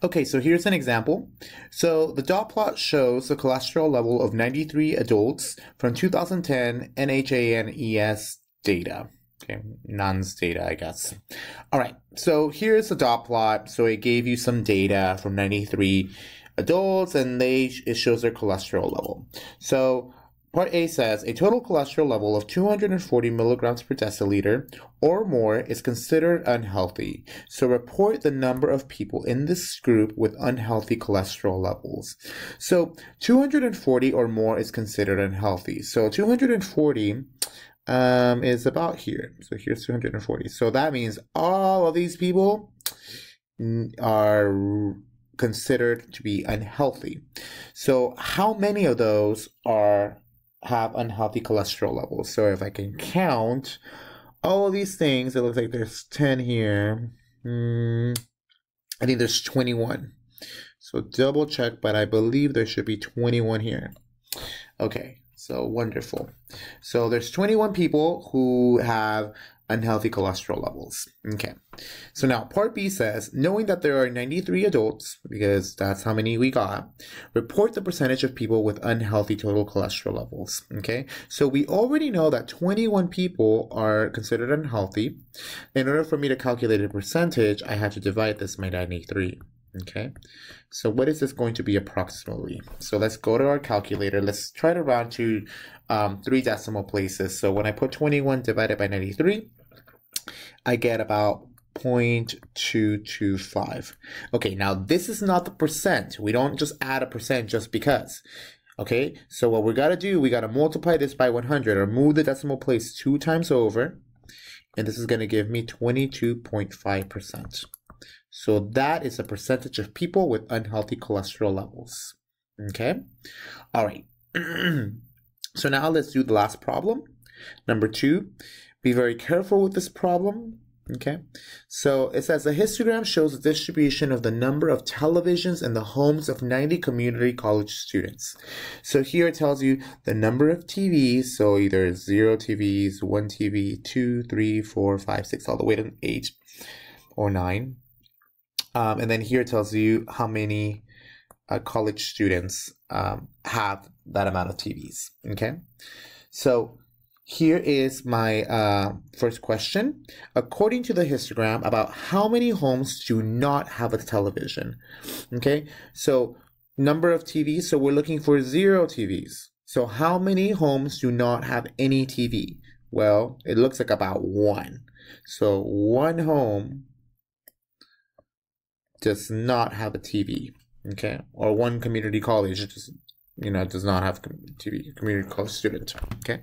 Okay, so here's an example. So the dot plot shows the cholesterol level of 93 adults from 2010 NHANES data. Okay, NANS data, I guess. All right, so here's the dot plot. So it gave you some data from 93 adults, and it shows their cholesterol level. So Part A says a total cholesterol level of 240 milligrams per deciliter or more is considered unhealthy. So report the number of people in this group with unhealthy cholesterol levels. So 240 or more is considered unhealthy. So 240 is about here. So here's 240. So that means all of these people are considered to be unhealthy. So how many of those have unhealthy cholesterol levels? So if I can count all of these things, it looks like there's 10 here. I think there's 21. So double check, but I believe there should be 21 here. Okay, so wonderful. So there's 21 people who have unhealthy cholesterol levels. Okay, so now part B says, knowing that there are 93 adults, because that's how many we got, report the percentage of people with unhealthy total cholesterol levels. Okay, so we already know that 21 people are considered unhealthy. In order for me to calculate a percentage, I have to divide this by 93. Okay, so what is this going to be approximately? So let's go to our calculator. Let's try to round to 3 decimal places. So when I put 21 divided by 93, I get about 0.225. Okay, now this is not the percent. We don't just add a percent just because. Okay, so what we got to do, we got to multiply this by 100 or move the decimal place 2 times over. And this is going to give me 22.5%. So that is a percentage of people with unhealthy cholesterol levels. Okay, all right. So now let's do the last problem. Number 2, be very careful with this problem. Okay, so it says a histogram shows the distribution of the number of televisions in the homes of 90 community college students. So here it tells you the number of TVs, so either 0 TVs, 1 TV, 2, 3, 4, 5, 6, all the way to 8 or 9. And then here it tells you how many college students have that amount of TVs. Okay, so here is my first question. According to the histogram, about how many homes do not have a television? Okay, so number of TVs, so we're looking for 0 TVs. So how many homes do not have any TV? Well, it looks like about 1. So 1 home does not have a TV, okay? Or 1 community college just, does not have TV, community college student, okay?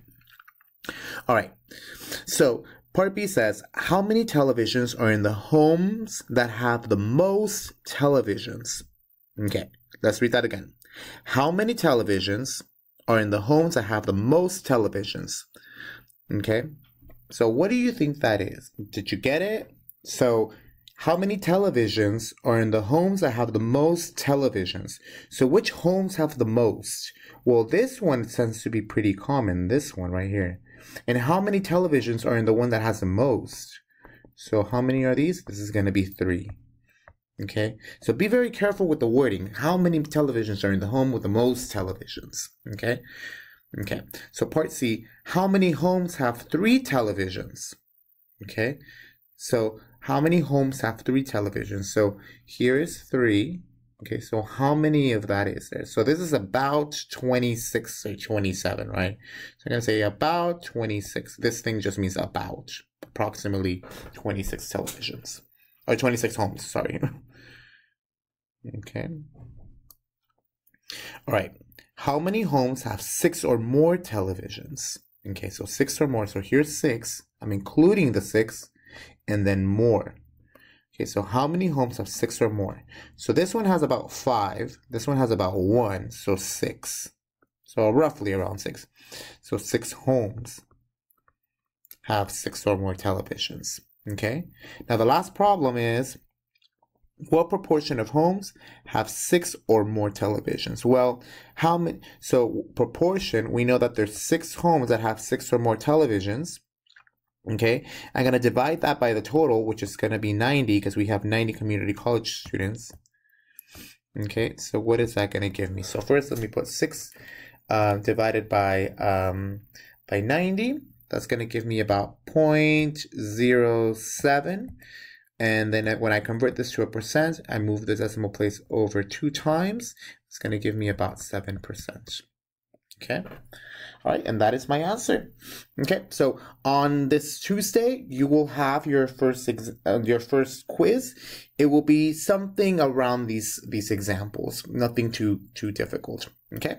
All right, so part B says, how many televisions are in the homes that have the most televisions? Okay, let's read that again. How many televisions are in the homes that have the most televisions? Okay, so what do you think that is? Did you get it? So how many televisions are in the homes that have the most televisions? So which homes have the most? Well, this one tends to be pretty common, this one right here. And how many televisions are in the one that has the most? So how many are these? This is going to be 3. Okay, so be very careful with the wording. How many televisions are in the home with the most televisions? Okay, so part C, how many homes have 3 televisions? Okay, so how many homes have 3 televisions? So here is 3. Okay, so how many of that is there? So this is about 26 or 27, right? So I'm going to say about 26. This thing just means about, approximately 26 televisions. Or 26 homes, sorry. Okay. All right. How many homes have 6 or more televisions? Okay, so 6 or more. So here's 6. I'm including the 6 and then more. Okay, so how many homes have 6 or more? So this one has about 5. This one has about 1, so 6. So roughly around 6. So 6 homes have 6 or more televisions. Okay, now the last problem is, what proportion of homes have 6 or more televisions? Well, how many? So proportion, we know that there's 6 homes that have 6 or more televisions. Okay, I'm going to divide that by the total, which is going to be 90 because we have 90 community college students. Okay, so what is that going to give me? So first, let me put 6 divided by 90. That's going to give me about 0.07. And then when I convert this to a percent, I move the decimal place over 2 times. It's going to give me about 7%. Okay. All right, and that is my answer. Okay, so on this Tuesday, you will have your first quiz. It will be something around these examples, nothing too difficult. Okay.